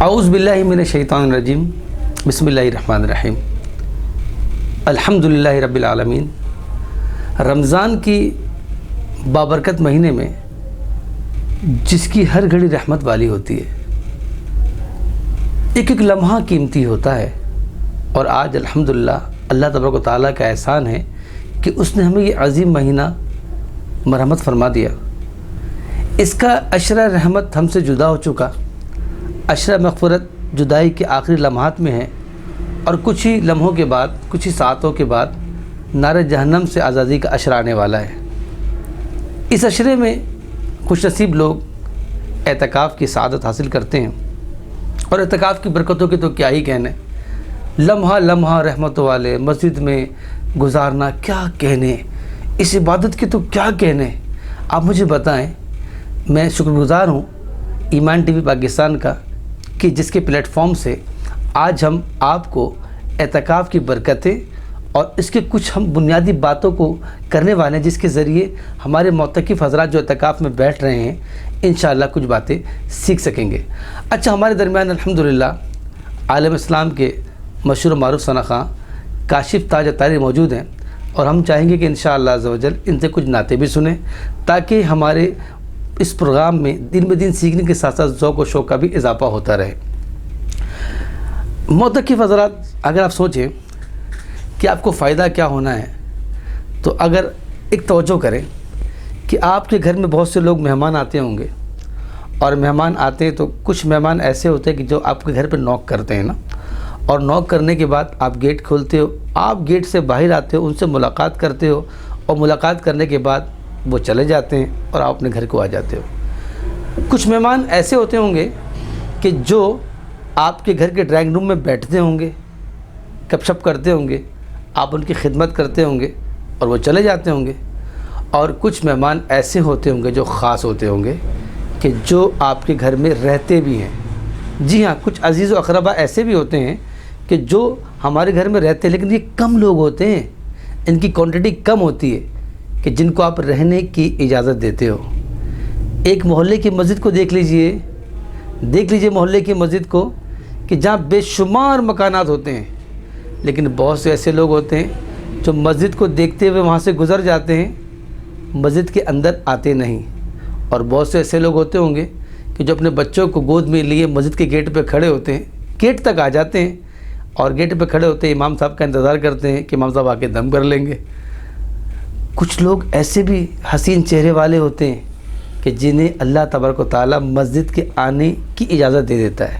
اعوذ باللہ من الشیطان الرجیم بسم اللہ الرحمن الرحیم الحمدللہ رب العالمین۔ رمضان کی بابرکت مہینے میں جس کی ہر گھڑی رحمت والی ہوتی ہے، ایک ایک لمحہ قیمتی ہوتا ہے، اور آج الحمدللہ اللہ تبارک و تعالیٰ کا احسان ہے کہ اس نے ہمیں یہ عظیم مہینہ مرحمت فرما دیا۔ اس کا عشرہ رحمت ہم سے جدا ہو چکا، عشرہ مغفرت جدائی کے آخری لمحات میں ہے، اور کچھ ہی لمحوں کے بعد، کچھ ہی ساعتوں کے بعد نار جہنم سے آزادی کا عشرہ آنے والا ہے۔ اس عشرے میں خوش نصیب لوگ اعتکاف کی سعادت حاصل کرتے ہیں، اور اعتکاف کی برکتوں کی تو کیا ہی کہنے، لمحہ لمحہ رحمتوں والے مسجد میں گزارنا، کیا کہنے، اس عبادت کے تو کیا کہنے۔ آپ مجھے بتائیں، میں شکر گزار ہوں ایمان ٹی وی پاکستان کا کہ جس کے پلیٹ فارم سے آج ہم آپ کو اعتکاف کی برکتیں اور اس کے کچھ ہم بنیادی باتوں کو کرنے والے ہیں، جس کے ذریعے ہمارے معتکف حضرات جو اعتکاف میں بیٹھ رہے ہیں انشاءاللہ کچھ باتیں سیکھ سکیں گے۔ اچھا، ہمارے درمیان الحمدللہ عالم اسلام کے مشہور و معروف ثنا خواں کاشف تاج اطاری موجود ہیں، اور ہم چاہیں گے کہ انشاءاللہ عز و جل ان سے کچھ نعتیں بھی سنیں، تاکہ ہمارے اس پروگرام میں دن بدن سیکھنے کے ساتھ ساتھ ذوق و شوق کا بھی اضافہ ہوتا رہے۔ معتکف حضرات، اگر آپ سوچیں کہ آپ کو فائدہ کیا ہونا ہے، تو اگر ایک توجہ کریں کہ آپ کے گھر میں بہت سے لوگ مہمان آتے ہوں گے، اور مہمان آتے ہیں تو کچھ مہمان ایسے ہوتے ہیں کہ جو آپ کے گھر پہ نوک کرتے ہیں نا، اور نوک کرنے کے بعد آپ گیٹ کھولتے ہو، آپ گیٹ سے باہر آتے ہو، ان سے ملاقات کرتے ہو، اور ملاقات کرنے کے بعد وہ چلے جاتے ہیں اور آپ اپنے گھر کو آ جاتے ہو۔ کچھ مہمان ایسے ہوتے ہوں گے کہ جو آپ کے گھر کے ڈرائنگ روم میں بیٹھتے ہوں گے، گپ شپ کرتے ہوں گے، آپ ان کی خدمت کرتے ہوں گے اور وہ چلے جاتے ہوں گے۔ اور کچھ مہمان ایسے ہوتے ہوں گے جو خاص ہوتے ہوں گے کہ جو آپ کے گھر میں رہتے بھی ہیں۔ جی ہاں، کچھ عزیز و اقربا ایسے بھی ہوتے ہیں کہ جو ہمارے گھر میں رہتے ہیں، لیکن یہ کم لوگ ہوتے ہیں، ان کی کوانٹٹی کم ہوتی ہے کہ جن کو آپ رہنے کی اجازت دیتے ہو۔ ایک محلے کی مسجد کو دیکھ لیجئے محلے کی مسجد کو، کہ جہاں بے شمار مکانات ہوتے ہیں، لیکن بہت سے ایسے لوگ ہوتے ہیں جو مسجد کو دیکھتے ہوئے وہاں سے گزر جاتے ہیں، مسجد کے اندر آتے نہیں۔ اور بہت سے ایسے لوگ ہوتے ہوں گے کہ جو اپنے بچوں کو گود میں لیے مسجد کے گیٹ پہ کھڑے ہوتے ہیں، گیٹ تک آ جاتے ہیں، اور گیٹ پہ کھڑے ہوتے ہیں امام صاحب کا انتظار کرتے ہیں کہ امام صاحب آ کے دم کر لیں گے۔ کچھ لوگ ایسے بھی حسین چہرے والے ہوتے ہیں کہ جنہیں اللہ تبارک و تعالیٰ مسجد کے آنے کی اجازت دے دیتا ہے،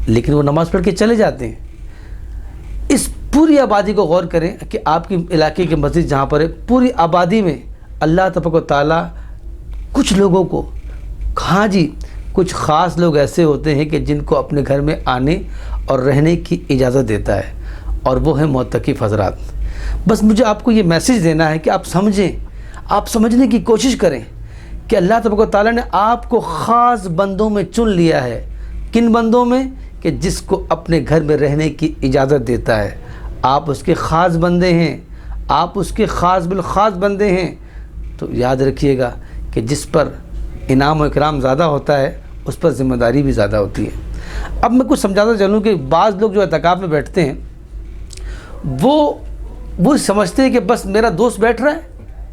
لیکن وہ نماز پڑھ کے چلے جاتے ہیں۔ اس پوری آبادی کو غور کریں کہ آپ کی علاقے کی مسجد جہاں پر ہے، پوری آبادی میں اللہ تبارک و تعالیٰ کچھ لوگوں کو، ہاں جی، کچھ خاص لوگ ایسے ہوتے ہیں کہ جن کو اپنے گھر میں آنے اور رہنے کی اجازت دیتا ہے، اور وہ ہیں معتکف حضرات۔ بس مجھے آپ کو یہ میسیج دینا ہے کہ آپ سمجھیں، آپ سمجھنے کی کوشش کریں کہ اللہ تبارک و تعالیٰ نے آپ کو خاص بندوں میں چن لیا ہے۔ کن بندوں میں؟ کہ جس کو اپنے گھر میں رہنے کی اجازت دیتا ہے۔ آپ اس کے خاص بندے ہیں، آپ اس کے خاص بالخاص بندے ہیں۔ تو یاد رکھیے گا کہ جس پر انعام و اکرام زیادہ ہوتا ہے، اس پر ذمہ داری بھی زیادہ ہوتی ہے۔ اب میں کچھ سمجھاتا چلوں کہ بعض لوگ جو اعتکاف میں بیٹھتے ہیں، وہ سمجھتے ہیں کہ بس میرا دوست بیٹھ رہا ہے،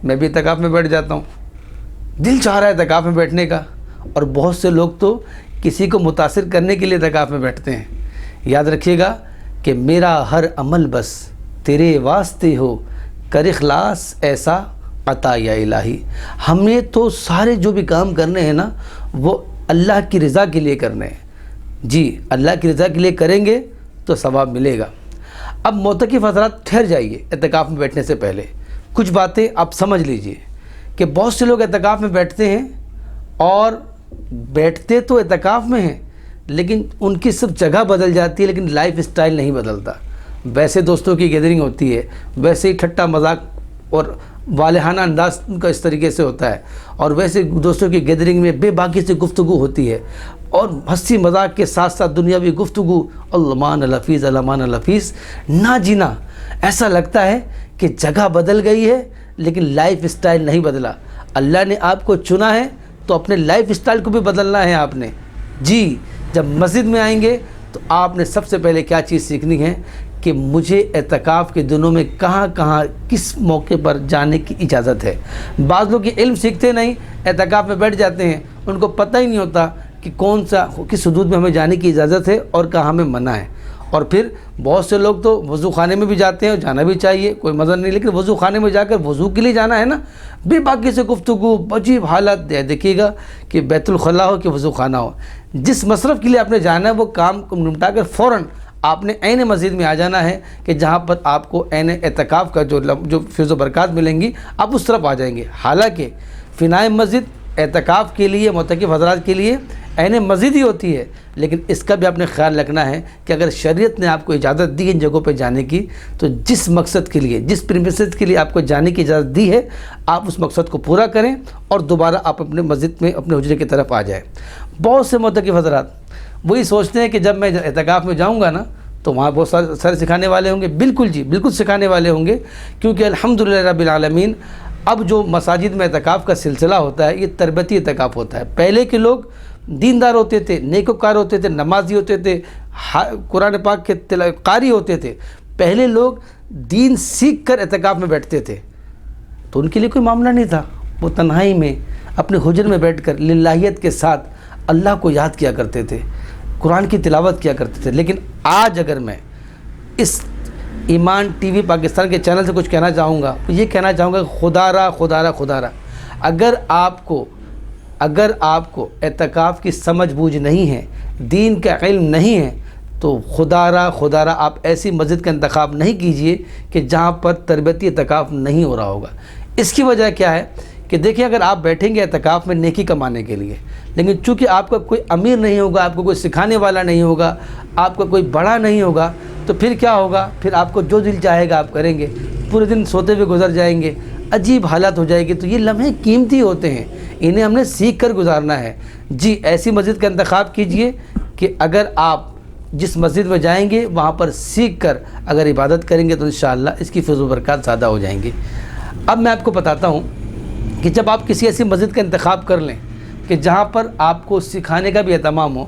میں بھی اعتکاف میں بیٹھ جاتا ہوں، دل چاہ رہا ہے اعتکاف میں بیٹھنے کا۔ اور بہت سے لوگ تو کسی کو متاثر کرنے کے لیے اعتکاف میں بیٹھتے ہیں۔ یاد رکھیے گا کہ میرا ہر عمل بس تیرے واسطے ہو، کر اخلاص ایسا عطا یا الہی۔ ہم نے تو سارے جو بھی کام کرنے ہیں نا، وہ اللہ کی رضا کے لیے کرنے ہیں۔ جی، اللہ کی رضا کے لیے کریں گے تو ثواب ملے گا۔ اب معتکف حضرات ٹھہر جائیے، اعتکاف میں بیٹھنے سے پہلے کچھ باتیں آپ سمجھ لیجئے کہ بہت سے لوگ اعتکاف میں بیٹھتے ہیں، اور بیٹھتے تو اعتکاف میں ہیں، لیکن ان کی سب جگہ بدل جاتی ہے، لیکن لائف اسٹائل نہیں بدلتا۔ ویسے دوستوں کی گیدرنگ ہوتی ہے، ویسے ہی ٹھٹا مذاق اور والہانہ انداز ان کا اس طریقے سے ہوتا ہے، اور ویسے دوستوں کی گیدرنگ میں بے باکی سے گفتگو ہوتی ہے، اور ہنسی مذاق کے ساتھ ساتھ دنیاوی گفتگو، المان الحفیظ المان الحفیظ، نہ جینا۔ ایسا لگتا ہے کہ جگہ بدل گئی ہے، لیکن لائف اسٹائل نہیں بدلا۔ اللہ نے آپ کو چنا ہے تو اپنے لائف اسٹائل کو بھی بدلنا ہے آپ نے۔ جی، جب مسجد میں آئیں گے تو آپ نے سب سے پہلے کیا چیز سیکھنی ہے کہ مجھے اعتکاف کے دنوں میں کہاں کہاں کس موقع پر جانے کی اجازت ہے۔ بعض لوگ یہ علم سیکھتے نہیں، اعتکاف میں بیٹھ جاتے ہیں، ان کو پتہ ہی نہیں ہوتا کہ کون سا کس حدود میں ہمیں جانے کی اجازت ہے اور کہاں ہمیں منع ہے۔ اور پھر بہت سے لوگ تو وضو خانے میں بھی جاتے ہیں، اور جانا بھی چاہیے، کوئی مزہ نہیں، لیکن وضو خانے میں جا کر وضو کے لیے جانا ہے نا، بے باکی سے گفتگو، عجیب حالت دیکھیے گا کہ بیت الخلا ہو کہ وضو خانہ ہو، جس مصرف کے لیے آپ نے جانا ہے وہ کام کو نمٹا کر فوراً آپ نے عین مسجد میں آ جانا ہے کہ جہاں پر آپ کو عین اعتکاف کا جو فیض و برکات ملیں گی آپ اس طرف آ جائیں گے۔ حالانکہ فنائے مسجد اعتکاف کے لیے معتکف حضرات کے لیے عین مسجد ہی ہوتی ہے، لیکن اس کا بھی آپ نے خیال رکھنا ہے کہ اگر شریعت نے آپ کو اجازت دی ان جگہوں پہ جانے کی تو جس مقصد کے لیے، جس پرمیسز کے لیے آپ کو جانے کی اجازت دی ہے آپ اس مقصد کو پورا کریں اور دوبارہ آپ اپنے مسجد میں اپنے حجرے کی طرف آ جائیں۔ بہت سے معتکف حضرات وہی سوچتے ہیں کہ جب میں اعتکاف میں جاؤں گا نا تو وہاں بہت سارے سکھانے والے ہوں گے۔ بالکل جی، بالکل سکھانے والے ہوں گے، کیونکہ الحمدللہ رب العالمین اب جو مساجد میں اعتکاف کا سلسلہ ہوتا ہے یہ تربیتی اعتکاف ہوتا ہے۔ پہلے کے لوگ دیندار ہوتے تھے، نیکوکار ہوتے تھے، نمازی ہوتے تھے، قرآن پاک کے قاری ہوتے تھے، پہلے لوگ دین سیکھ کر اعتکاف میں بیٹھتے تھے تو ان کے لیے کوئی معاملہ نہیں تھا، وہ تنہائی میں اپنے حجر میں بیٹھ کر للہیت کے ساتھ اللہ کو یاد کیا کرتے تھے، قرآن کی تلاوت کیا کرتے تھے۔ لیکن آج اگر میں اس ایمان ٹی وی پاکستان کے چینل سے کچھ کہنا چاہوں گا تو یہ کہنا چاہوں گا کہ خدا را اگر آپ کو اعتکاف کی سمجھ بوجھ نہیں ہے، دین کا علم نہیں ہے تو خدا را آپ ایسی مسجد کا انتخاب نہیں کیجئے کہ جہاں پر تربیتی اعتکاف نہیں ہو رہا ہوگا۔ اس کی وجہ کیا ہے کہ دیکھیں اگر آپ بیٹھیں گے اعتکاف میں نیکی کمانے کے لیے، لیکن چونکہ آپ کا کوئی امیر نہیں ہوگا، آپ کو کوئی سکھانے والا نہیں ہوگا، آپ کا کوئی بڑا نہیں ہوگا، تو پھر کیا ہوگا؟ پھر آپ کو جو دل چاہے گا آپ کریں گے، پورے دن سوتے ہوئے گزر جائیں گے، عجیب حالت ہو جائے گی۔ تو یہ لمحے قیمتی ہوتے ہیں، انہیں ہم نے سیکھ کر گزارنا ہے۔ جی ایسی مسجد کا انتخاب کیجئے کہ اگر آپ جس مسجد میں جائیں گے وہاں پر سیکھ کر اگر عبادت کریں گے تو انشاءاللہ اس کی فضل و برکات زیادہ ہو جائیں گی۔ اب میں آپ کو بتاتا ہوں کہ جب آپ کسی ایسی مسجد کا انتخاب کر لیں کہ جہاں پر آپ کو سکھانے کا بھی اہتمام ہو،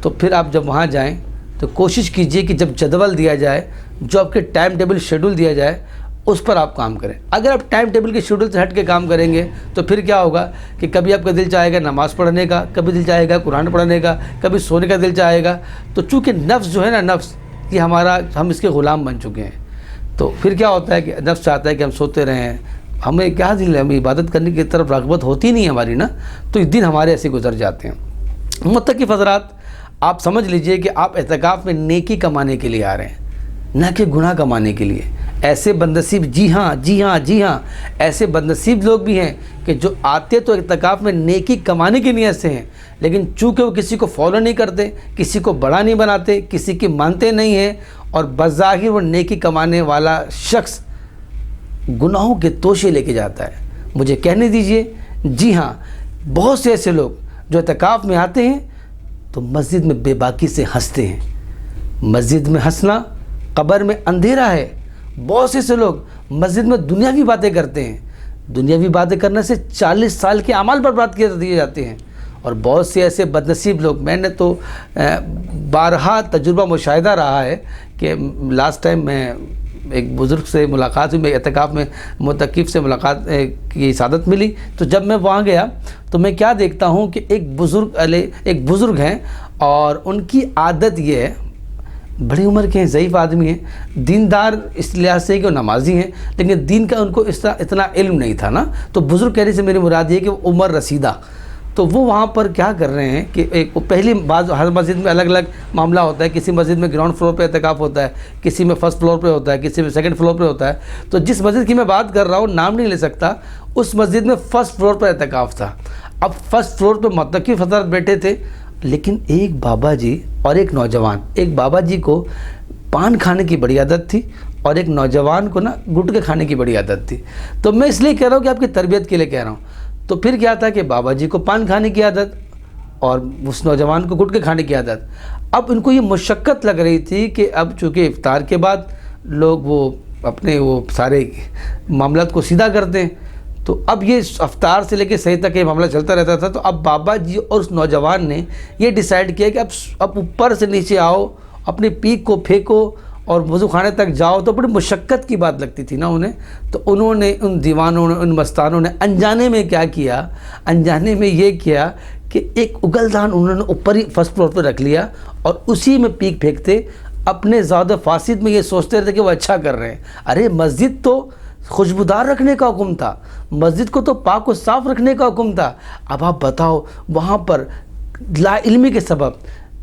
تو پھر آپ جب وہاں جائیں تو کوشش کیجئے کہ جب جدول دیا جائے، جو آپ کے ٹائم ٹیبل شیڈول دیا جائے اس پر آپ کام کریں۔ اگر آپ ٹائم ٹیبل کے شیڈول سے ہٹ کے کام کریں گے تو پھر کیا ہوگا کہ کبھی آپ کا دل چاہے گا نماز پڑھنے کا، کبھی دل چاہے گا قرآن پڑھنے کا، کبھی سونے کا دل چاہے گا۔ تو چونکہ نفس جو ہے نا، نفس یہ ہم اس کے غلام بن چکے ہیں، تو پھر کیا ہوتا ہے کہ نفس چاہتا ہے کہ ہم سوتے رہیں، ہمیں کیا دل ہے، ہمیں عبادت کرنے کی طرف رغبت ہوتی نہیں ہے ہماری نا، تو اس دن ہمارے ایسے گزر جاتے ہیں۔ متقی حضرات آپ سمجھ لیجئے کہ آپ اعتکاف میں نیکی کمانے کے لیے آ رہے ہیں، نہ کہ گناہ کمانے کے لیے۔ ایسے بدنصیب جی ہاں ایسے بدنصیب لوگ بھی ہیں کہ جو آتے تو اعتکاف میں نیکی کمانے کی نیت سے ہیں، لیکن چونکہ وہ کسی کو فالو نہیں کرتے، کسی کو بڑا نہیں بناتے، کسی کی مانتے نہیں ہیں، اور بظاہر وہ نیکی کمانے والا شخص گناہوں کے توشے لے کے جاتا ہے۔ مجھے کہنے دیجئے، جی ہاں بہت سے ایسے لوگ جو اعتکاف میں آتے ہیں تو مسجد میں بے باکی سے ہنستے ہیں۔ مسجد میں ہنسنا، قبر میں اندھیرا ہے۔ بہت سے ایسے لوگ مسجد میں دنیاوی باتیں کرتے ہیں، دنیاوی باتیں کرنے سے 40 سال کے اعمال برباد کر دیے جاتے ہیں۔ اور بہت سے ایسے بدنصیب لوگ، میں نے تو بارہا تجربہ مشاہدہ رہا ہے کہ لاسٹ ٹائم میں ایک بزرگ سے ملاقات ہوئی، میں اعتکاف میں معتکف سے ملاقات کی سعادت ملی، تو جب میں وہاں گیا تو میں کیا دیکھتا ہوں کہ ایک بزرگ ہیں اور ان کی عادت یہ ہے، بڑی عمر کے ہیں، ضعیف آدمی ہیں، دیندار اس لحاظ سے کہ وہ نمازی ہیں، لیکن دین کا ان کو اتنا علم نہیں تھا نا۔ تو بزرگ کہنے سے میری مراد یہ کہ وہ عمر رسیدہ، تو وہ وہاں پر کیا کر رہے ہیں کہ ایک پہلی بعض ہر مسجد میں الگ الگ معاملہ ہوتا ہے، کسی مسجد میں گراؤنڈ فلور پہ اعتکاف ہوتا ہے، کسی میں فرسٹ فلور پہ ہوتا ہے، کسی میں سیکنڈ فلور پہ ہوتا ہے۔ تو جس مسجد کی میں بات کر رہا ہوں، نام نہیں لے سکتا، اس مسجد میں فرسٹ فلور پر اعتکاف تھا۔ اب فرسٹ فلور پہ معتکف حضرات بیٹھے تھے، لیکن ایک بابا جی اور ایک نوجوان، ایک بابا جی کو پان کھانے کی بڑی عادت تھی اور ایک نوجوان کو نا گٹکے کھانے کی بڑی عادت تھی۔ تو میں اس لیے کہہ رہا ہوں کہ آپ کی تربیت کے لیے کہہ رہا ہوں۔ تو پھر کیا تھا کہ بابا جی کو پان کھانے کی عادت اور اس نوجوان کو گٹکے کھانے کی عادت۔ اب ان کو یہ مشقت لگ رہی تھی کہ اب چونکہ افطار کے بعد لوگ وہ اپنے وہ سارے معاملات کو سیدھا کرتے ہیں، تو اب یہ افطار سے لے کے سحر تک یہ معاملہ چلتا رہتا تھا. تو اب بابا جی اور اس نوجوان نے یہ ڈیسائیڈ کیا کہ اب اوپر سے نیچے آؤ, اپنی پیک کو پھینکو اور وضو خانے تک جاؤ. تو بڑی مشقت کی بات لگتی تھی نا انہیں. تو انہوں نے ان دیوانوں نے, ان مستانوں نے انجانے میں کیا کیا, انجانے میں یہ کیا کہ ایک اگلدان انہوں نے اوپر ہی فرسٹ فلور پہ رکھ لیا اور اسی میں پیک پھینکتے. اپنے زاد و فاسد میں یہ سوچتے رہتے کہ وہ اچھا کر رہے ہیں. ارے مسجد تو خوشبودار رکھنے کا حکم تھا, مسجد کو تو پاک و صاف رکھنے کا حکم تھا. اب آپ بتاؤ وہاں پر لا علمی کے سبب,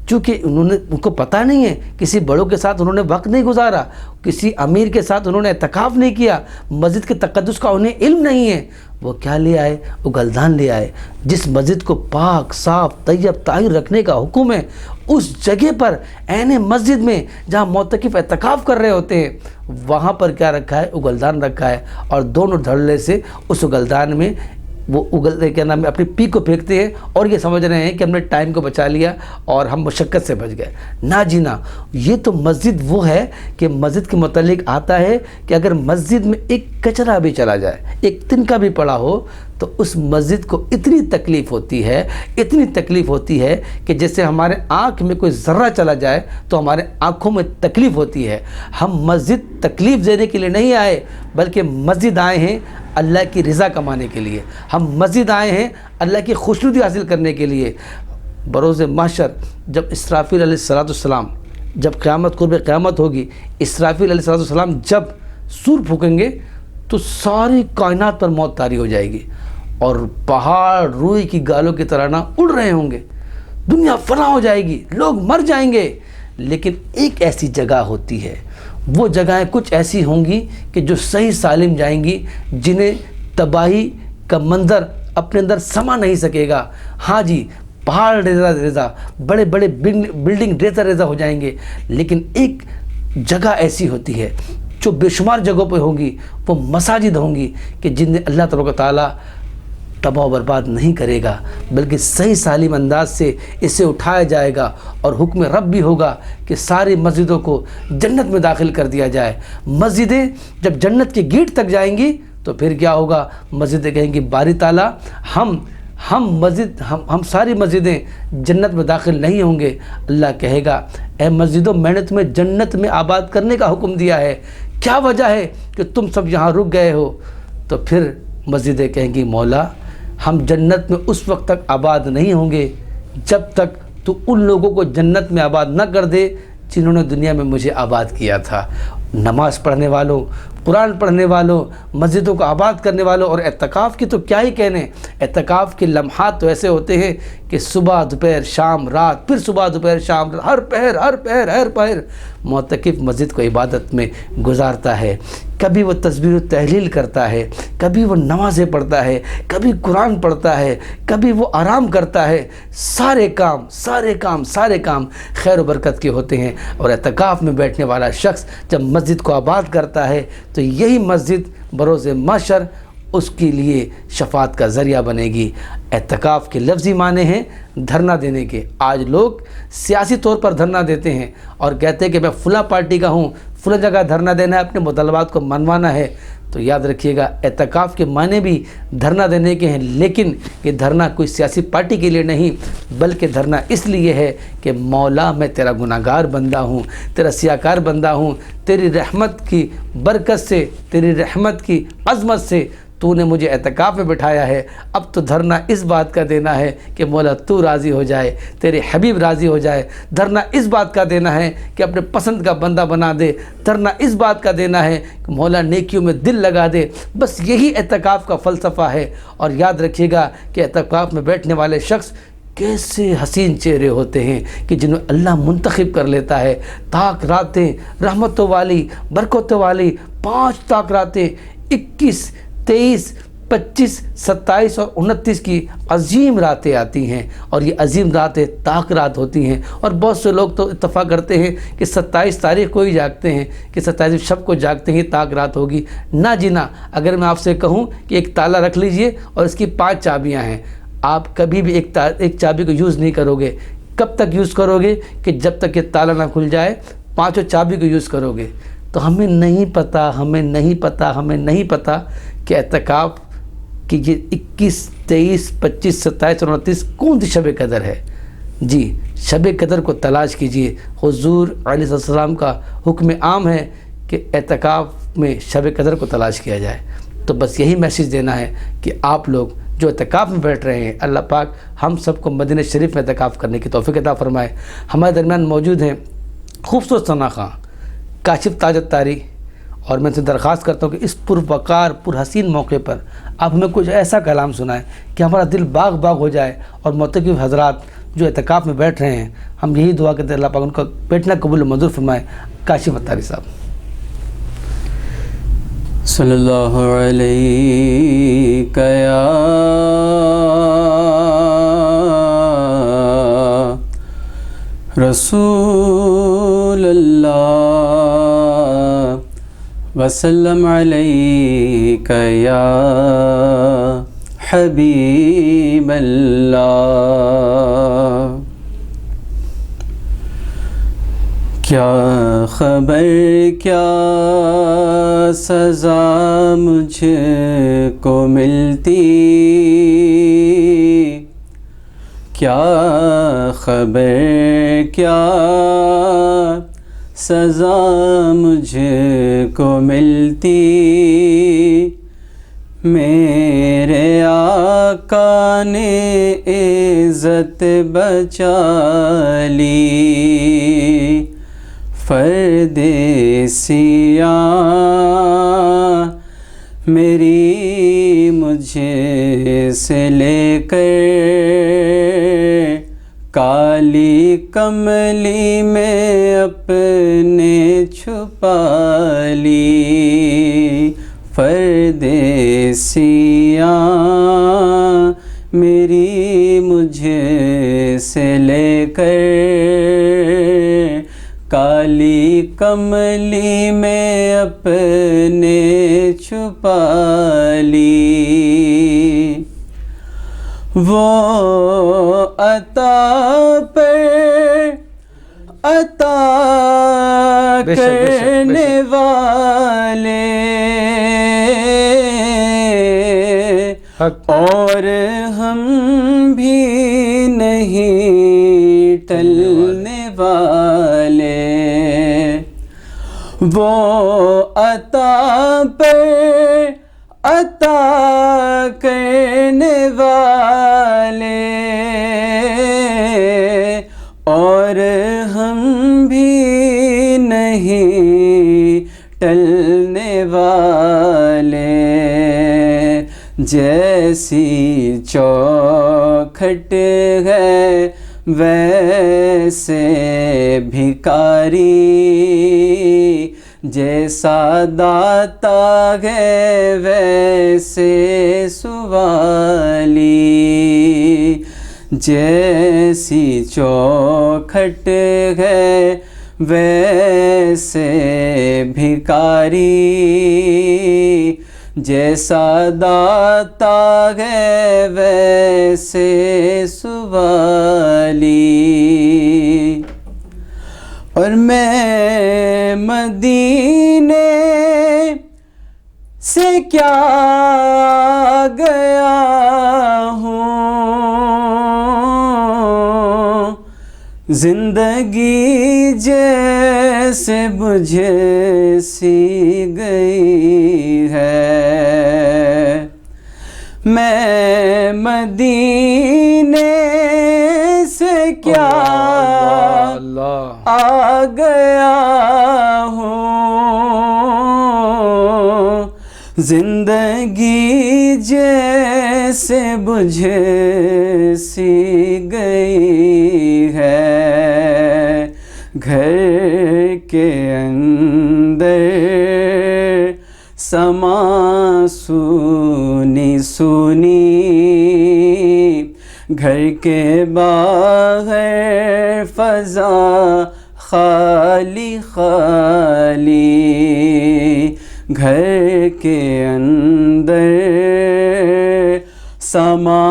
چونکہ ان کو پتہ نہیں ہے, کسی بڑوں کے ساتھ انہوں نے وقت نہیں گزارا, کسی امیر کے ساتھ انہوں نے اعتکاف نہیں کیا, مسجد کے تقدس کا انہیں علم نہیں ہے, وہ کیا لے آئے, اگلدان لے آئے. جس مسجد کو پاک صاف طیب طاہر رکھنے کا حکم ہے, اس جگہ پر عین مسجد میں جہاں معتکف اعتکاف کر رہے ہوتے ہیں, وہاں پر کیا رکھا ہے, اگلدان رکھا ہے. اور دونوں دھڑلے سے اس اگلدان میں وہ کیا نام ہے, اپنی پیک کو پھینکتے ہیں اور یہ سمجھ رہے ہیں کہ ہم نے ٹائم کو بچا لیا اور ہم مشقت سے بچ گئے. نہ جی نہ, یہ تو مسجد وہ ہے کہ مسجد کے متعلق آتا ہے کہ اگر مسجد میں ایک کچرا بھی چلا جائے, ایک تنکا بھی پڑا ہو, تو اس مسجد کو اتنی تکلیف ہوتی ہے, اتنی تکلیف ہوتی ہے کہ جیسے ہمارے آنکھ میں کوئی ذرہ چلا جائے تو ہمارے آنکھوں میں تکلیف ہوتی ہے. ہم مسجد تکلیف دینے کے لیے نہیں آئے, بلکہ مسجد آئے ہیں اللہ کی رضا کمانے کے لیے. ہم مسجد آئے ہیں اللہ کی خوشنودی حاصل کرنے کے لیے. بروز محشر جب اسرافیل علیہ السلام, جب قرب قیامت ہوگی, اسرافیل علیہ السلام جب سور پھونکیں گے تو ساری کائنات پر موت طاری ہو جائے گی اور پہاڑ روئی کی گالوں کی طرح نہ اڑ رہے ہوں گے, دنیا فنا ہو جائے گی, لوگ مر جائیں گے. لیکن ایک ایسی جگہ ہوتی ہے, وہ جگہیں کچھ ایسی ہوں گی کہ جو صحیح سالم جائیں گی, جنہیں تباہی کا منظر اپنے اندر سما نہیں سکے گا. ہاں جی, پہاڑ ریزہ ریزہ, بڑے بڑے بلڈنگ ریزہ ریزہ ہو جائیں گے, لیکن ایک جگہ ایسی ہوتی ہے جو بے شمار جگہوں پہ ہوگی, وہ مساجد ہوں گی کہ جنہیں اللہ تبارک و تعالیٰ تباہ و برباد نہیں کرے گا, بلکہ صحیح سالم انداز سے اسے اٹھایا جائے گا. اور حکم رب بھی ہوگا کہ ساری مسجدوں کو جنت میں داخل کر دیا جائے. مسجدیں جب جنت کے گیٹ تک جائیں گی تو پھر کیا ہوگا, مسجدیں کہیں گی باری تعالیٰ ہم ساری مسجدیں جنت میں داخل نہیں ہوں گے. اللہ کہے گا اے مسجدوں, میں نے تمہیں جنت میں آباد کرنے کا حکم دیا ہے, کیا وجہ ہے کہ تم سب یہاں رک گئے ہو؟ تو پھر مسجدیں کہیں گی مولا ہم جنت میں اس وقت تک آباد نہیں ہوں گے جب تک تو ان لوگوں کو جنت میں آباد نہ کر دے جنہوں نے دنیا میں مجھے آباد کیا تھا. نماز پڑھنے والوں, قرآن پڑھنے والوں, مسجدوں کو آباد کرنے والوں, اور اعتکاف کی تو کیا ہی کہنے. اعتکاف کے لمحات تو ایسے ہوتے ہیں کہ صبح دوپہر شام رات, پھر صبح دوپہر شام, ہر پہر معتکف مسجد کو عبادت میں گزارتا ہے. کبھی وہ تسبیح و تحلیل کرتا ہے, کبھی وہ نمازیں پڑھتا ہے, کبھی قرآن پڑھتا ہے, کبھی وہ آرام کرتا ہے. سارے کام خیر و برکت کے ہوتے ہیں. اور اعتکاف میں بیٹھنے والا شخص جب مسجد کو آباد کرتا ہے تو یہی مسجد بروز محشر اس کے لیے شفاعت کا ذریعہ بنے گی. اعتکاف کے لفظی معنی ہیں دھرنا دینے کے. آج لوگ سیاسی طور پر دھرنا دیتے ہیں اور کہتے ہیں کہ میں فلاں پارٹی کا ہوں, فلاں جگہ دھرنا دینا ہے, اپنے مطالبات کو منوانا ہے. تو یاد رکھیے گا اعتکاف کے معنی بھی دھرنا دینے کے ہیں, لیکن یہ دھرنا کوئی سیاسی پارٹی کے لیے نہیں, بلکہ دھرنا اس لیے ہے کہ مولا میں تیرا گناہگار بندہ ہوں, تیرا سیاکار بندہ ہوں, تیری رحمت کی برکت سے, تیری رحمت کی عظمت سے تو نے مجھے اعتکاف میں بٹھایا ہے. اب تو دھرنا اس بات کا دینا ہے کہ مولا تو راضی ہو جائے, تیرے حبیب راضی ہو جائے. دھرنا اس بات کا دینا ہے کہ اپنے پسند کا بندہ بنا دے. دھرنا اس بات کا دینا ہے کہ مولا نیکیوں میں دل لگا دے. بس یہی اعتکاف کا فلسفہ ہے. اور یاد رکھیے گا کہ اعتکاف میں بیٹھنے والے شخص کیسے حسین چہرے ہوتے ہیں کہ جنہیں اللہ منتخب کر لیتا ہے. تاک راتیں رحمتوں والی, برکتوں والی, 5 تاک راتیں 21, 23, 25, 27 اور 29 کی عظیم راتیں آتی ہیں. اور یہ عظیم راتیں تاک رات ہوتی ہیں. اور بہت سے لوگ تو اتفاق کرتے ہیں کہ 27 تاریخ کو ہی جاگتے ہیں کہ 27 شب کو جاگتے ہیں تاک رات ہوگی. نہ جی نہ. اگر میں آپ سے کہوں کہ ایک تالا رکھ لیجئے اور اس کی 5 چابیاں ہیں, آپ کبھی بھی ایک چابی کو یوز نہیں کرو گے. کب تک یوز کرو گے؟ کہ جب تک یہ تالا نہ کھل جائے 5 چابی کو یوز کرو گے. تو ہمیں نہیں پتہ کہ اعتکاف کہ یہ 21, 23, 25, 27 اور 29 کون سی شب قدر ہے؟ جی شب قدر کو تلاش کیجیے۔ حضور علیہ السلام کا حکم عام ہے کہ اعتکاف میں شب قدر کو تلاش کیا جائے۔ تو بس یہی میسیج دینا ہے کہ آپ لوگ جو اعتکاف میں بیٹھ رہے ہیں، اللہ پاک ہم سب کو مدینہ شریف میں اعتکاف کرنے کی توفیق عطا فرمائے۔ ہمارے درمیان موجود ہیں خوبصورت ثنا خواں کاشف تاج الطاری، اور میں ان سے درخواست کرتا ہوں کہ اس پروقار حسین موقع پر آپ ہمیں کچھ ایسا کلام سنائیں کہ ہمارا دل باغ باغ ہو جائے، اور معتکف حضرات جو اعتکاف میں بیٹھ رہے ہیں، ہم یہی دعا کرتے ہیں اللہ پاک ان کا بیٹھنا قبول و منظور فرمائے۔ کاشف الطاری صاحب۔ صلی اللہ علیہ یا رسول اللہ وسلم علیک یا حبیب اللہ۔ کیا خبر کیا سزا مجھ کو ملتی، کیا خبر کیا سزا مجھ کو ملتی، میرے آقا نے عزت بچا لی، پردیسیاں میری مجھے سے لے کر کالی کملی میں اپنے چھپا لی، پردیسیاں میری مجھے سے لے کر کالی کملی میں اپنے چھپا لی، وہ عطا پر عطا کرنے والے اور ہم بھی نہیں ٹلنے والے، وہ عطا پر عطا کرنے والے اور ہم بھی نہیں ٹلنے والے، جیسی چوکھٹ ہے ویسے بھکاری، جیسا داتا ہے ویسے سوالی، جیسی چوکھٹ ہے ویسے بھکاری، جیسا داتا ہے ویسے سوالی، اور میں مدینے سے کیا گیا ہوں، زندگی جیسے بجھے سی گئی ہے، میں مدینے سے کیا آ گیا ہوں، زندگی جیسے بجھے سی گئی ہے، گھر کے اندر سما سونی سونی، گھر کے باہر فضا خالی خالی، گھر کے اندر سما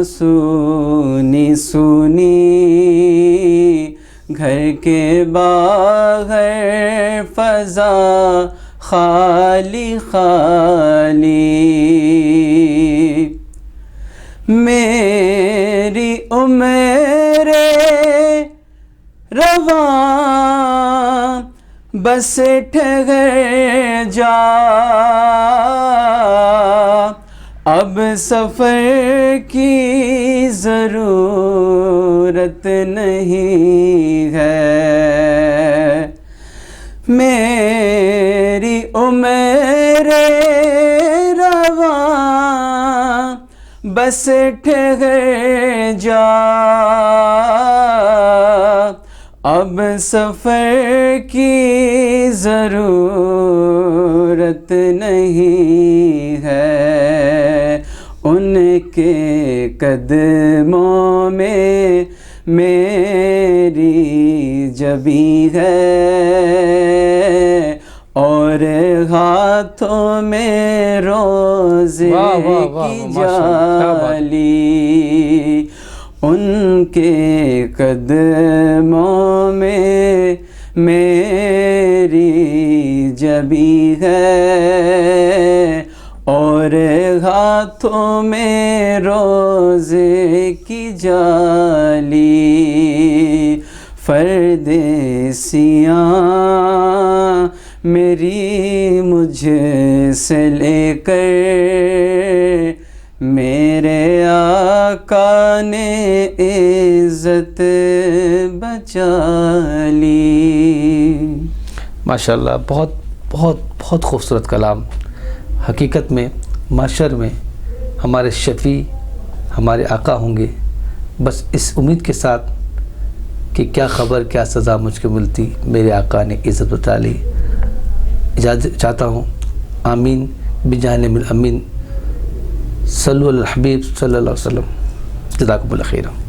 سونی سونی، گھر کے باہر فضا خالی خالی میری عمر رواں بس ٹھہر جا اب سفر کی ضرورت نہیں ہے میری عمر رواں بس ٹھہر جا اب سفر کی ضرورت نہیں ہے ان کے قدموں میں میری جبی ہے اور ہاتھوں میں روزے کی جالی ان کے قدموں میں میری جبی ہے اور ہاتھوں میں روزے کی جالی پردیسیاں میری مجھ سے لے کر میرے آقا نے عزت بچا لی۔ ماشاءاللہ، بہت بہت بہت خوبصورت کلام۔ حقیقت میں معاشر میں ہمارے شفیع ہمارے آقا ہوں گے، بس اس امید کے ساتھ کہ کیا خبر کیا سزا مجھ کو ملتی، میرے آقا نے عزت بتا لی۔ اجازت چاہتا ہوں، آمین بجانب الامین، صلو علی الحبیب صلی اللہ علیہ وسلم۔ جزاکم اللہ خیرا۔